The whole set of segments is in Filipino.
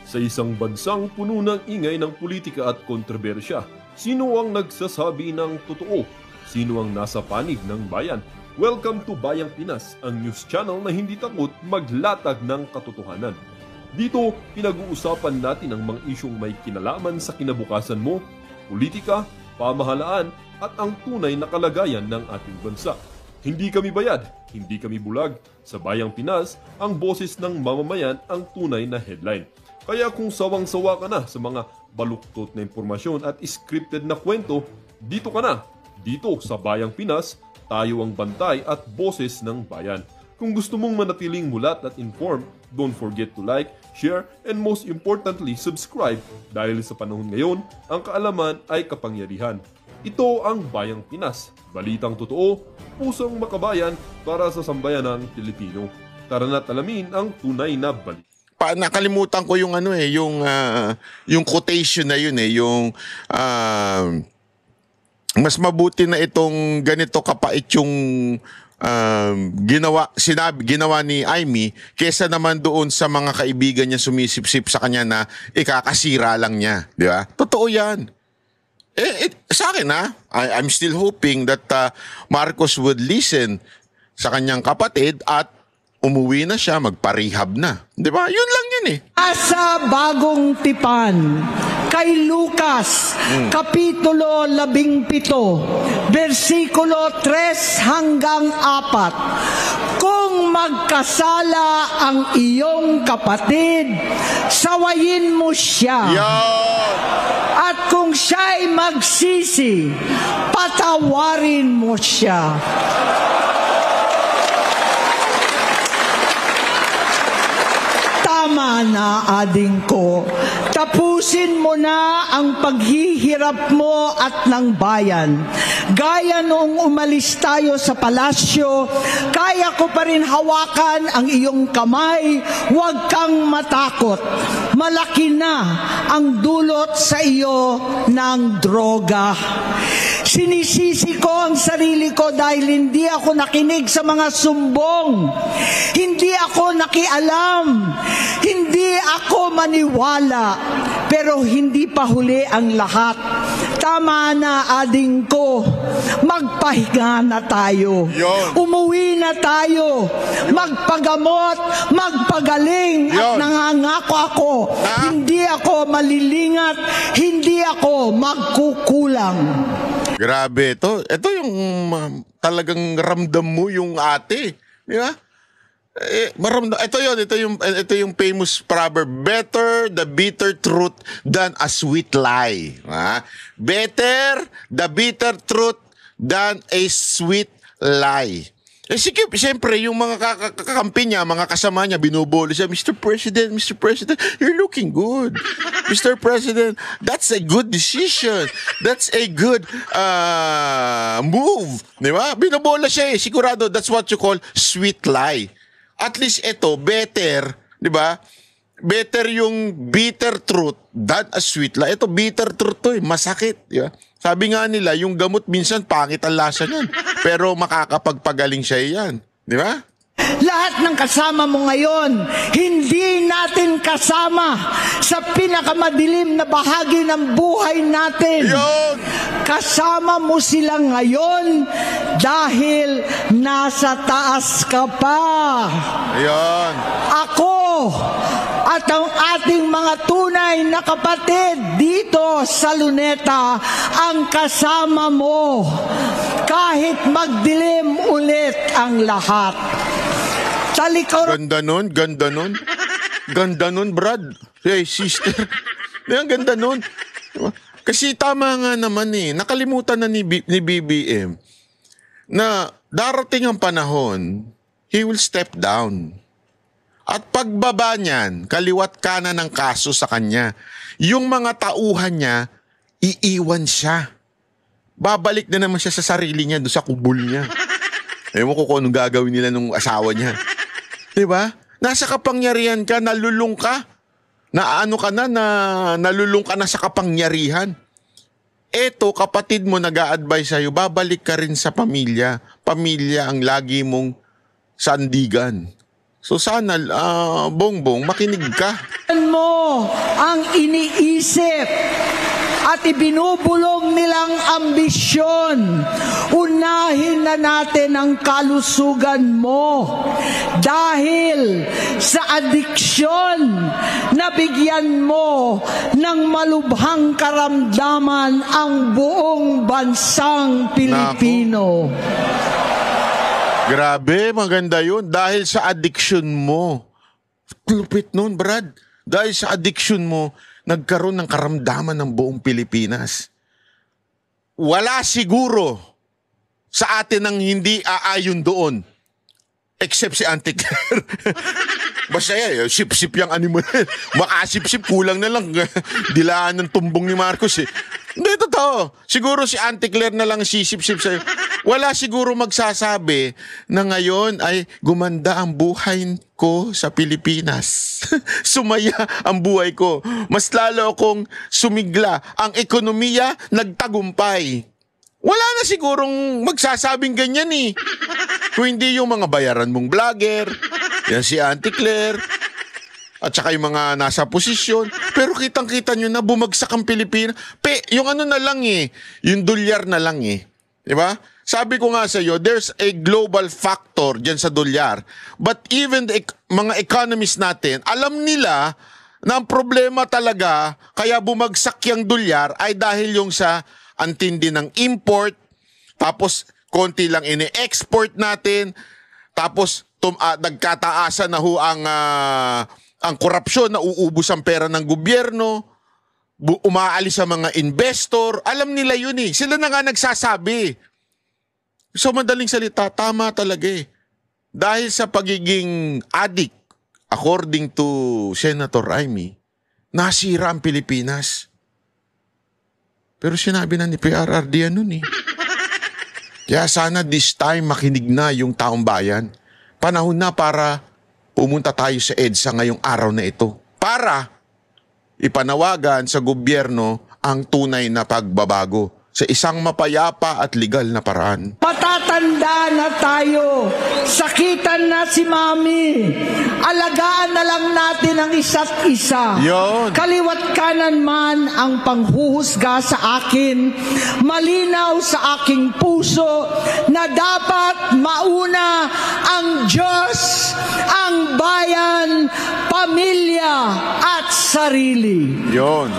Sa isang bansang puno ng ingay ng politika at kontrobersya, sino ang nagsasabi ng totoo? Sino ang nasa panig ng bayan? Welcome to Bayang Pinas, ang news channel na hindi takot maglatag ng katotohanan. Dito, pinag-uusapan natin ang mga isyong may kinalaman sa kinabukasan mo, politika, pamahalaan, at ang tunay na kalagayan ng ating bansa. Hindi kami bayad, hindi kami bulag. Sa Bayang Pinas, ang boses ng mamamayan ang tunay na headline. Kaya kung sawang-sawa ka na sa mga baluktot na impormasyon at scripted na kwento, dito ka na. Dito sa Bayang Pinas, tayo ang bantay at boses ng bayan. Kung gusto mong manatiling mulat at informed, don't forget to like, share, and most importantly, subscribe dahil sa panahon ngayon, ang kaalaman ay kapangyarihan. Ito ang Bayang Pinas, balitang totoo, pusong makabayan para sa sambayanang Pilipino. Tara na't alamin ang tunay na balita. Nakalimutan ko yung yung quotation na yun mas mabuti na itong ganito kapait yung ginawa ni Amy kesa naman doon sa mga kaibigan niya sumisip-sip sa kanya na ikakasira lang niya, di ba? Totoo yan. Sa akin I'm still hoping that Marcos would listen sa kanyang kapatid at umuwi na siya, magparehab na. Di ba? Yun lang yun eh. Sa bagong tipan, kay Lucas, Kapitulo 17, versikulo 3 hanggang 4. Kung magkasala ang iyong kapatid, sawayin mo siya. At kung siya'y magsisi, patawarin mo siya. Tama na, ading ko. Tapusin mo na ang paghihirap mo at ng bayan. Gaya noong umalis tayo sa palasyo, kaya ko pa rin hawakan ang iyong kamay. Huwag kang matakot. Malaki na ang dulot sa iyo ng droga. Sinisisi ko ang sarili ko dahil hindi ako nakinig sa mga sumbong. Hindi ako nakialam. Hindi ako maniwala. Pero hindi pa huli ang lahat. Tama na, ading ko. Magpahinga na tayo. Umuwi na tayo. Magpagamot, magpagaling. At nangangako ako, hindi ako malilingat, hindi ako magkukulang. Grabe, ito yung talagang ramdam mo yung ate, di ba? Ito yung famous proverb, better the bitter truth than a sweet lie. Better the bitter truth than a sweet lie. Siyempre, yung mga kakampi niya, mga kasama niya, binubuli siya, Mr. President, you're looking good. Mr. President, that's a good decision. That's a good move. Di ba? Binubola siya eh. Sigurado, that's what you call sweet lie. At least ito, better, di ba? Better yung bitter truth than a sweet lie. Ito, bitter truth to eh. Masakit. Di ba? Sabi nga nila, yung gamot minsan pangit ang lasa niyan. Pero makakapagpagaling siya yan. Di ba? Lahat ng kasama mo ngayon, hindi natin kasama sa pinakamadilim na bahagi ng buhay natin. Kasama mo sila ngayon dahil nasa taas ka pa. Ako at ang ating mga tunay na kapatid dito sa Luneta ang kasama mo kahit magdilim ulit ang lahat. Ganda nun. Ganda nun, Brad. Hey, sister. Ang ganda nun. Kasi tama nga naman eh. Nakalimutan na ni BBM na darating ang panahon, he will step down. At pagbaba niyan, kaliwat kanan ng kaso sa kanya, yung mga tauhan niya, iiwan siya. Babalik na naman siya sa sarili niya, doon sa kubol niya. Ewan ko kung anong gagawin nila nung asawa niya. Diba? Nasa kapangyarihan ka, nalulung ka. Nalulung ka na sa kapangyarihan. Eto, kapatid mo nag-a-advise sa'yo, babalik ka rin sa pamilya. Pamilya ang lagi mong sandigan. So sana, Bongbong, makinig ka. mo ang iniisip at ibinubulong nilang ambisyon. Unahin na natin ang kalusugan mo dahil sa adiksyon na bigyan mo ng malubhang karamdaman ang buong bansang Pilipino. Grabe, maganda yun. Dahil sa addiction mo. Lupit nun, Brad. Dahil sa addiction mo, nagkaroon ng karamdaman ng buong Pilipinas. Wala siguro sa atin ang hindi aayon doon. Except si Auntie Claire. Basta sip-sip yung animal. Makasip-sip, kulang na lang. Dilaan ng tumbong ni Marcos eh. Hindi, totoo. Siguro si Auntie Claire na lang sisip-sip sa'yo. Wala siguro magsasabi na ngayon ay gumanda ang buhay ko sa Pilipinas. Sumaya ang buhay ko. Mas lalo akong sumigla. Ang ekonomiya nagtagumpay. Wala na sigurong magsasabing ganyan eh. Kung hindi yung mga bayaran mong vlogger, yan si Auntie Claire, at saka yung mga nasa posisyon. Pero kitang-kita nyo na bumagsak ang Pilipinas. Yung ano na lang eh, yung dolyar na lang eh. Diba? Sabi ko nga sa iyo, there's a global factor dyan sa dolyar. But even the mga economists natin, alam nila na ang problema talaga, kaya bumagsak yung dolyar ay dahil yung sa antindi ng import, tapos konti lang ini-export natin, tapos nagkataasan na ho ang korupsyon, na uubos ang pera ng gobyerno, umaalis sa mga investor. Alam nila yun eh. Sila na nga nagsasabi. So madaling salita, tama talaga eh. Dahil sa pagiging addict, according to Senator Amy, nasira ang Pilipinas. Pero sinabi na ni PRRD nun eh. Kaya sana this time makinig na yung taong bayan. Panahon na para pumunta tayo sa EDSA ngayong araw na ito. Para ipanawagan sa gobyerno ang tunay na pagbabago sa isang mapayapa at legal na paraan. Matatanda na tayo. Sakitan na si Mami. Alagaan na lang natin ang isa't isa. Yon. Kaliwat kanan man ang panghuhusga sa akin, malinaw sa aking puso na dapat mauna ang Diyos, ang bayan, pamilya at sarili. Yon.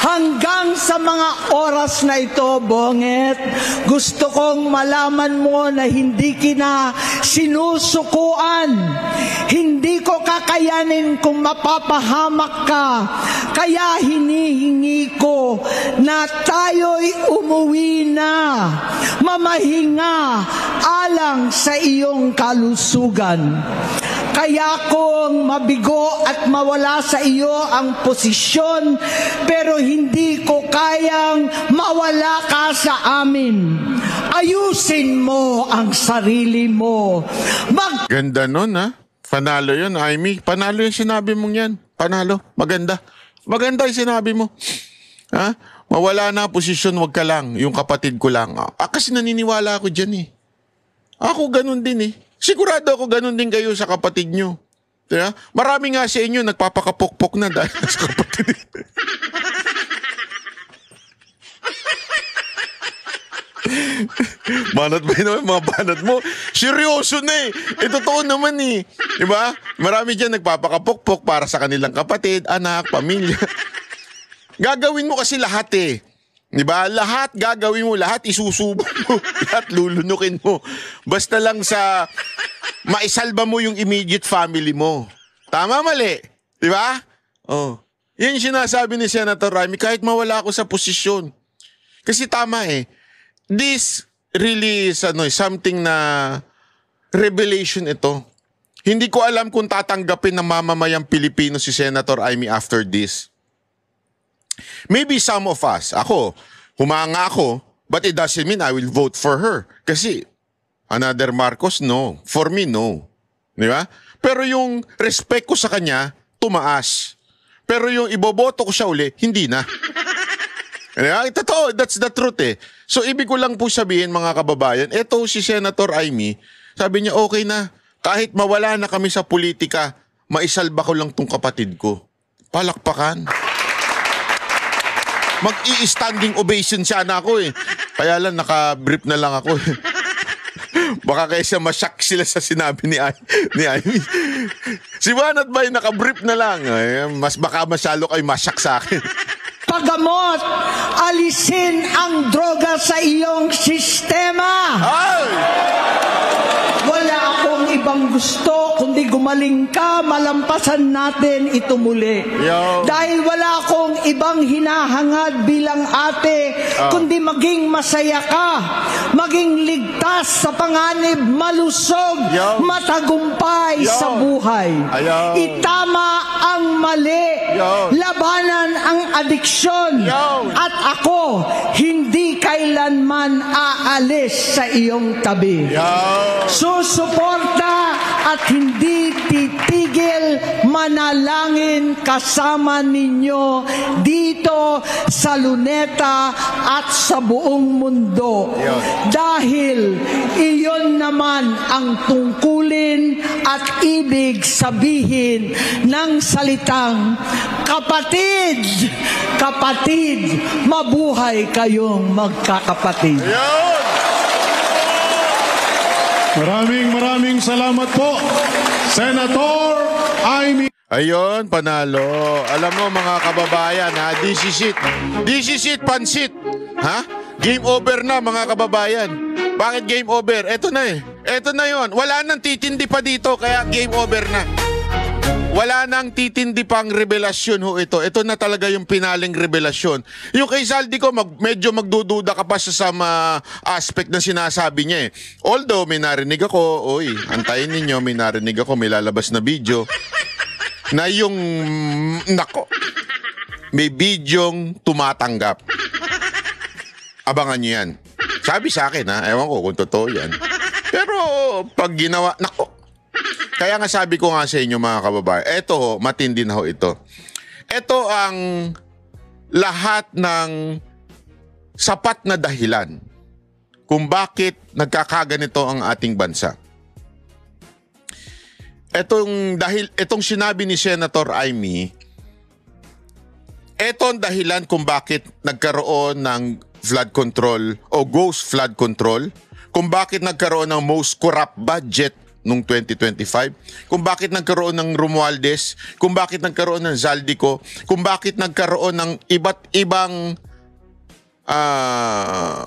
Hanggang sa mga oras na ito, Bonget, gusto kong malaman mo na hindi kita sinusukuan. Hindi ko kakayanin kung mapapahamak ka. Kaya hinihingi ko na tayo'y umuwi na, mamahinga alang sa iyong kalusugan. Kaya kung mabigo at mawala sa iyo ang posisyon, pero hindi ko kayang mawala ka sa amin. Ayusin mo ang sarili mo. Ganda nun ha. Panalo yun, Amy. Panalo yung sinabi mong yan. Panalo. Maganda. Maganda yung sinabi mo. Ha? Mawala na posisyon, wag ka lang. Yung kapatid ko lang. Kasi naniniwala ako dyan eh. Ako ganun din eh. Sigurado ako ganun din kayo sa kapatid nyo. Diba? Marami nga sa inyo nagpapakapokpok na dahil sa kapatid. Banat ba yun? Mga banat mo? Seryoso na eh. Totoo naman eh. Diba? Marami dyan nagpapakapokpok para sa kanilang kapatid, anak, pamilya. Gagawin mo kasi lahat eh. Diba? Lahat gagawin mo, lahat isusubo mo, lahat lulunukin mo. Basta lang sa maisalba mo yung immediate family mo. Tama, mali? Diba? Oh. Yan yung sinasabi ni Senator Ramy, kahit mawala ako sa posisyon. Kasi tama eh. This really is something na revelation ito. Hindi ko alam kung tatanggapin ng mamamayang Pilipino si Senator Amy after this. Maybe some of us, ako, humanga ako, but it doesn't mean I will vote for her. Kasi, another Marcos, no. For me, no. Di ba? Pero yung respect ko sa kanya, tumaas. Pero yung iboboto ko siya uli, hindi na. Totoo, that's the truth eh. So, ibig ko lang po sabihin, mga kababayan, eto si Senator Amy, sabi niya, okay na. Kahit mawala na kami sa politika, maisalba ko lang tong kapatid ko. Palakpakan. Mag-i-standing ovation sana ako eh. Kaya lang, naka-brief na lang ako eh. Baka kaysa masyak sila sa sinabi ni Amy. Si Banat Bay, naka-brief na lang. Ay, baka masyalo kayo masyak sa akin. Pagamot, alisin ang droga sa iyong sistema. Ay! Wala akong ibang gusto kundi gumaling ka, malampasan natin ito muli. Yo. Dahil wala akong ibang hinahangad bilang ate, kundi maging masaya ka, maging ligtas sa panganib, malusog, Yo. matagumpay Yo. sa buhay. Ayaw. Itama ang mali, Yo. labanan ang adiksyon, Yo. at ako hindi kailanman aalis sa iyong tabi. Susuporta at hindi titigil manalangin kasama ninyo dito sa Luneta at sa buong mundo. Dahil iyon naman ang tungkulin at ibig sabihin ng salitang kapatid, kapatid, mabuhay kayong magkakapatid. Maraming salamat po, Senator Amy. Ayun, panalo. Alam mo mga kababayan ha, this is it, pansit. Ha? Game over na mga kababayan. Bakit game over? Eto na eh. Eto na yon. Wala nang titindi pa dito, kaya game over na. Wala nang titindi pang revelasyon ho ito. Ito na talaga yung pinaling revelasyon. Yung kay Zaldico, medyo magdududa ka pa sa aspect na sinasabi niya eh. Although may narinig ako, antayin ninyo, may narinig ako, may lalabas na video, na yung, may bidyong tumatanggap. Abangan nyo yan. Sabi sa akin ha, ewan ko kung totoo yan. Pero pag ginawa, kaya nga sabi ko nga sa inyo mga kababayan, eto ho, matindi na ho ito. Ito ang lahat ng sapat na dahilan kung bakit nagkakaganito ang ating bansa. Itong sinabi ni Senator Amy, ito ang dahilan kung bakit nagkaroon ng flood control o ghost flood control, kung bakit nagkaroon ng most corrupt budget noong 2025, kung bakit nagkaroon ng Romualdez, kung bakit nagkaroon ng Zaldico, kung bakit nagkaroon ng iba't ibang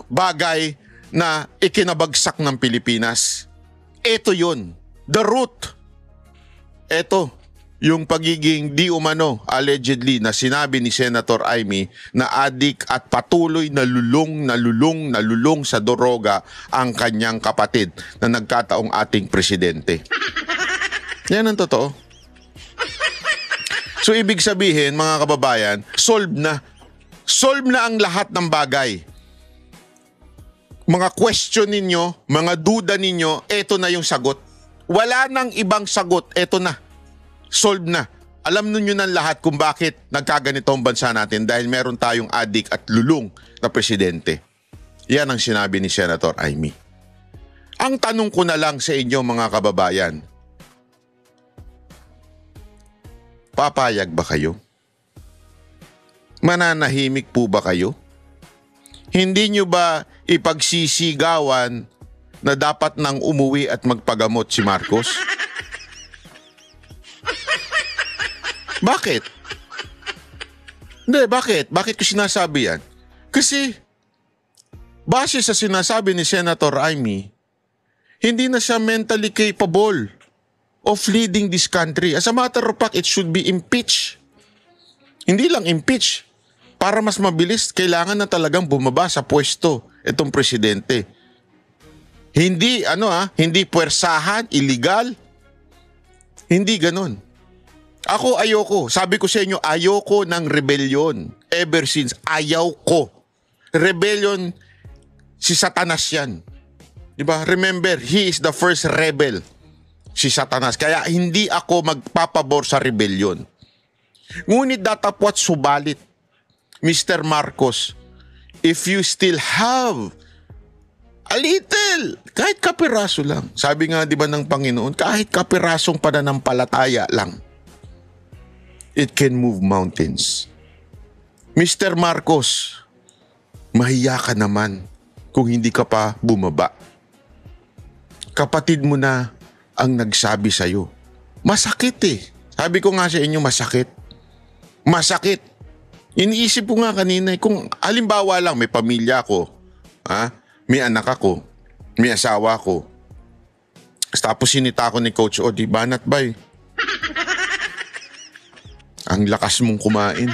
bagay na ikinabagsak ng Pilipinas. Ito yun. The root. Ito. Yung pagiging di umano, allegedly, na sinabi ni Senator Amy na adik at patuloy na lulong sa droga ang kanyang kapatid na nagkataong ating presidente. Yan ang totoo. So ibig sabihin, mga kababayan, solve na. Solve na ang lahat ng bagay. Mga question ninyo, mga duda ninyo, eto na yung sagot. Wala nang ibang sagot, eto na. Solve na. Alam ninyo ng lahat kung bakit nagkaganito ang bansa natin dahil meron tayong adik at lulong na presidente. Yan ang sinabi ni Senator Amy. Ang tanong ko na lang sa inyo mga kababayan, papayag ba kayo? Mananahimik po ba kayo? Hindi nyo ba ipagsisigawan na dapat nang umuwi at magpagamot si Marcos? Bakit? Hindi, bakit? Bakit ko sinasabi yan? Kasi, base sa sinasabi ni Senator Amy, hindi na siya mentally capable of leading this country. As a matter of fact, it should be impeached. Hindi lang impeach. Para mas mabilis, kailangan na talagang bumaba sa pwesto itong presidente. Hindi, hindi puwersahan, illegal. Hindi ganon. Ako ayoko. Sabi ko sa inyo, ayoko ng rebellion. Ever since, ayaw ko. Rebellion, si Satanas yan. Diba? Remember, he is the first rebel. Si Satanas. Kaya hindi ako magpapabor sa rebellion. Ngunit datapwat subalit, Mr. Marcos, if you still have a little, kahit kapiraso lang. Sabi nga, di ba ng Panginoon, kahit kapirasong pananampalataya lang. it can move mountains. Mr. Marcos, mahiya ka naman kung hindi ka pa bumaba. Kapatid mo na ang nagsabi sa'yo. Masakit eh. Sabi ko nga sa inyo, masakit. Masakit. Iniisip ko nga kanina, kung halimbawa lang may pamilya ko, may anak ako, may asawa ko, tapos sinita ko ni Coach O, di banat bay? Ang lakas mong kumain.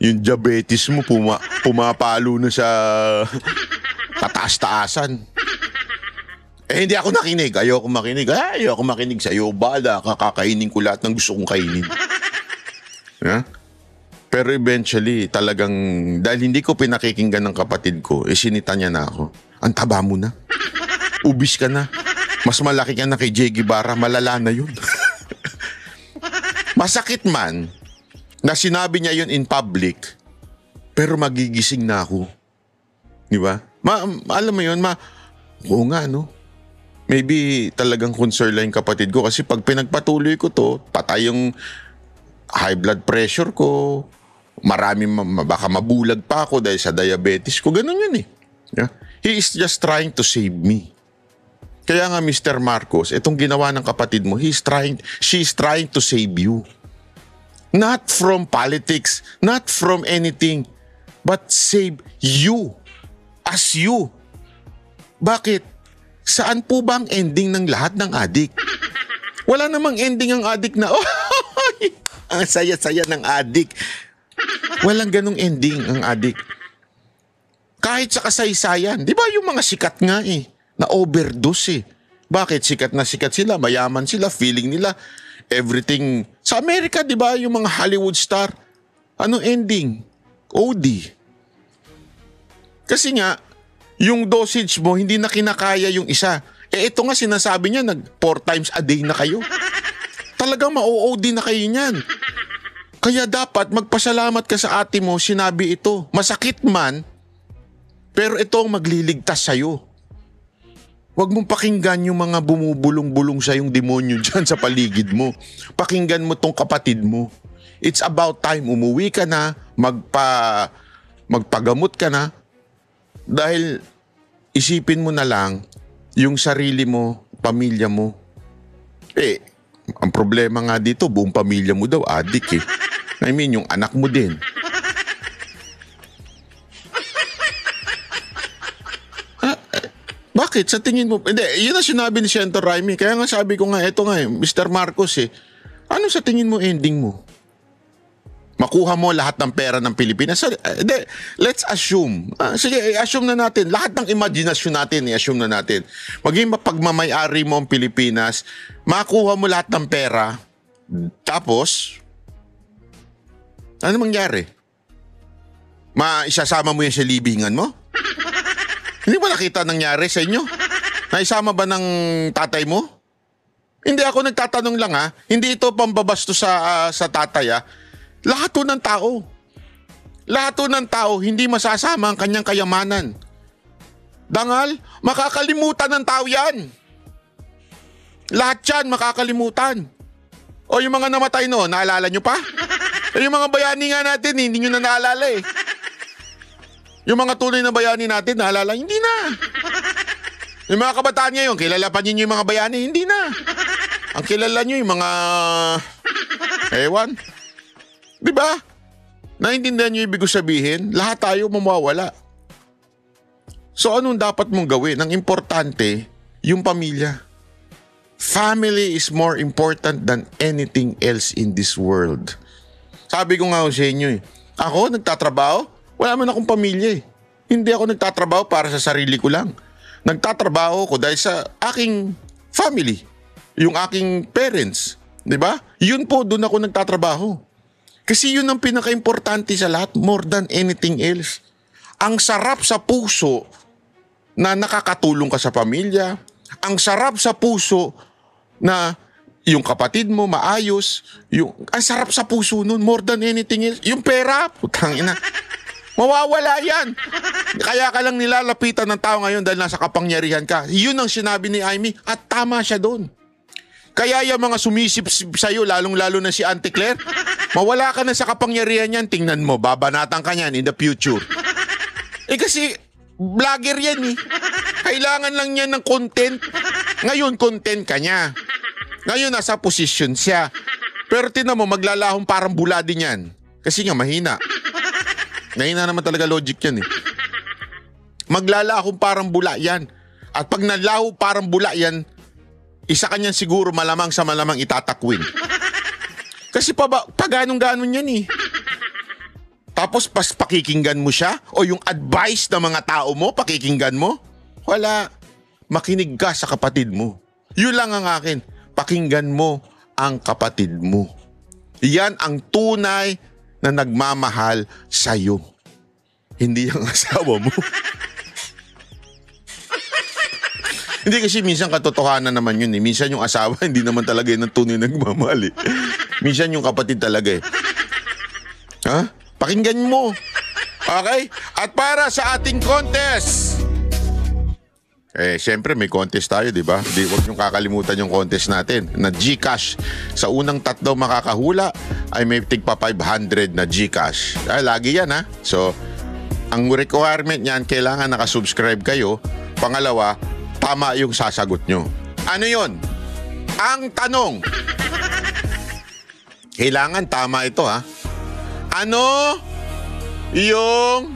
Yung diabetes mo pumapalo na sa kataas-taasan. Hindi ako nakinig. Ayoko makinig sa'yo. Bala, kakakainin ko lahat ng gusto kong kainin. Pero eventually, talagang, dahil hindi ko pinakikinggan ng kapatid ko, sinita niya na ako. Ang taba mo na. Ubis ka na. Mas malaki ka na kay Jay Guevara. Malala na yun. Masakit man na sinabi niya yun in public, pero magigising na ako. Di ba? Alam mo yun, oo nga, no? Maybe talagang concern lang yung kapatid ko kasi pag pinagpatuloy ko to, patay yung high blood pressure ko, baka mabulag pa ako dahil sa diabetes ko. Ganun yun eh. Yeah? He is just trying to save me. Kaya nga Mr. Marcos, itong ginawa ng kapatid mo, she's trying to save you. Not from politics, not from anything, but save you. As you. Bakit? Saan po ba ang ending ng lahat ng adik? Wala namang ending ang adik na, ang saya-saya ng adik. Walang ganong ending ang adik. Kahit sa kasaysayan, di ba yung mga sikat nga na overdose Bakit? Sikat na sikat sila, mayaman sila, feeling nila, everything. Sa Amerika, di ba, yung mga Hollywood star, ano ending? OD. Kasi nga, yung dosage mo, hindi na kinakaya yung isa. Ito nga sinasabi niya, 4 times a day na kayo. Talagang ma-OD na kayo niyan. Kaya dapat magpasalamat ka sa ate mo, sinabi ito. Masakit man, pero ito ang magliligtas sa'yo. Huwag mong pakinggan yung mga bumubulong-bulong sa yung demonyo dyan sa paligid mo. Pakinggan mo tong kapatid mo. It's about time. Umuwi ka na, magpagamot ka na. Dahil isipin mo na lang yung sarili mo, pamilya mo. Ang problema nga dito, buong pamilya mo daw, adik I mean, yung anak mo din. Bakit? Sa tingin mo? Hindi, yun ang sinabi ni Senator Raimi. Kaya nga sabi ko nga, eto nga Mr. Marcos ano sa tingin mo ending mo? Makuha mo lahat ng pera ng Pilipinas? Let's assume. Sige, assume na natin. Lahat ng imaginasyon natin, i-assume na natin. Maging mapagmamayari mo ang Pilipinas, makuha mo lahat ng pera, tapos, ano mangyari? Isasama mo yan sa libingan mo? Hindi ba nakita nangyari sa inyo? Naisama ba ng tatay mo? Hindi, ako nagtatanong lang Hindi ito pambabasto sa tatay Lahat ng tao. Lahat ng tao hindi masasama ang kanyang kayamanan. Dangal, makakalimutan ng tao yan. Lahat yan makakalimutan. O yung mga namatay naalala nyo pa? Yung mga bayani nga natin, hindi nyo na naalala Yung mga tunay na bayani natin, naalala, hindi na. Yung mga kabataan ngayon, kilala pa niyo yung mga bayani, hindi na. Ang kilala nyo yung mga ewan. Diba? Naintindihan nyo ibig sabihin, lahat tayo mamawala. So anong dapat mong gawin? Ang importante, yung pamilya. Family is more important than anything else in this world. Sabi ko nga sa inyo ako nagtatrabaho, wala man akong pamilya Hindi ako nagtatrabaho para sa sarili ko lang. Nagtatrabaho ko dahil sa aking family. Yung aking parents. Diba? Yun po, doon ako nagtatrabaho. Kasi yun ang pinaka-importante sa lahat, more than anything else. Ang sarap sa puso na nakakatulong ka sa pamilya. Ang sarap sa puso na yung kapatid mo maayos. Ang sarap sa puso nun, more than anything else. Yung pera, putang ina. Mawawala yan. Kaya ka lang nilalapitan ng tao ngayon dahil nasa kapangyarihan ka. Yun ang sinabi ni Amy at tama siya doon. Kaya yung mga sumisip sa'yo, lalong-lalo na si Auntie Claire, mawala ka na sa kapangyarihan yan, tingnan mo, babanatan ka niyan in the future. Kasi, vlogger yan eh. Kailangan lang niya ng content. Ngayon, content ka niya. Ngayon, nasa position siya. Pero tinan mo, maglalahong parang bula din yan. Kasi nga, mahina. Mahina naman talaga logic yan eh. Maglalahong parang bula yan. At pag nalaho parang bula yan, isa kanyan siguro malamang sa malamang itatakwin. Kasi pa ganong-ganon yan eh. Tapos pakikinggan mo siya? O yung advice ng mga tao mo, pakikinggan mo? Wala. Makinig ka sa kapatid mo. Yun lang ang akin. Pakinggan mo ang kapatid mo. Yan ang tunay na nagmamahal sa'yo. Hindi ang asawa mo. Hindi kasi minsan katotohanan naman yun eh. Minsan yung asawa hindi naman talaga yun ang tunay nagmamahal eh. Minsan yung kapatid talaga eh. Ha? Pakinggan mo. Okay? At para sa ating contest. Siyempre may contest tayo, di ba? Huwag niyong kakalimutan yung contest natin na GCash. Sa unang 3 makakahula ay may tigpa 500 na GCash. Lagi yan ha. So, ang requirement niyan, kailangan nakasubscribe kayo. Pangalawa, tama yung sasagot nyo. Ano yon? Ang tanong. Kailangan tama ito ha. Ano yung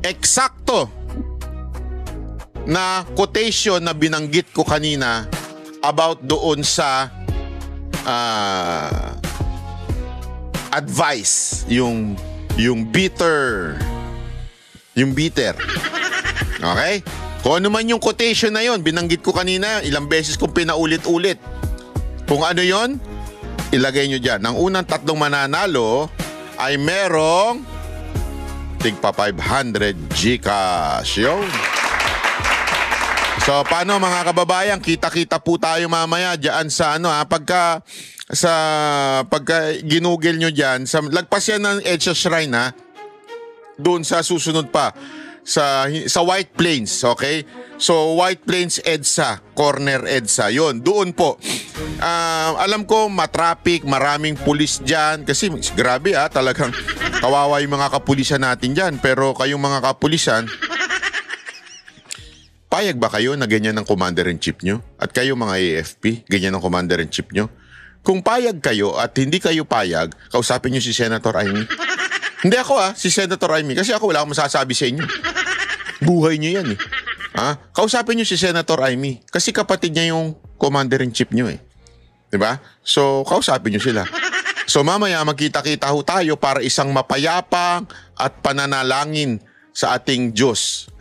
eksakto na quotation na binanggit ko kanina about doon sa advice, yung bitter. Yung bitter. Okay? Kung ano man yung quotation na yon, binanggit ko kanina, ilang beses kong pinaulit-ulit. Kung ano yon, ilagay nyo dyan. Ang unang 3 mananalo ay merong tigpa 500 GCash. Yun. So, paano mga kababayan? Kita-kita po tayo mamaya dyan sa pagka ginugel nyo dyan, lagpas yan ng EDSA Shrine ha, doon sa susunod pa. Sa White Plains, okay? So, White Plains EDSA, corner EDSA, yon doon po. Alam ko, matraffic, maraming pulis dyan. Kasi grabe talagang kawawa yung mga kapulisan natin dyan. Pero kayong mga kapulisan, payag ba kayo na ganyan ang Commander-in-Chief nyo? At kayo mga AFP, ganyan ang Commander-in-Chief nyo? Kung payag kayo at hindi kayo payag, kausapin nyo si Senator Amy. Hindi ako si Senator Amy. Kasi ako wala akong masasabi sa inyo. Buhay nyo yan eh. Kausapin nyo si Senator Amy. Kasi kapatid niya yung Commander-in-Chief nyo eh. Diba? So, kausapin nyo sila. So, mamaya magkita-kita ho tayo para isang mapayapang at pananalangin sa ating Diyos.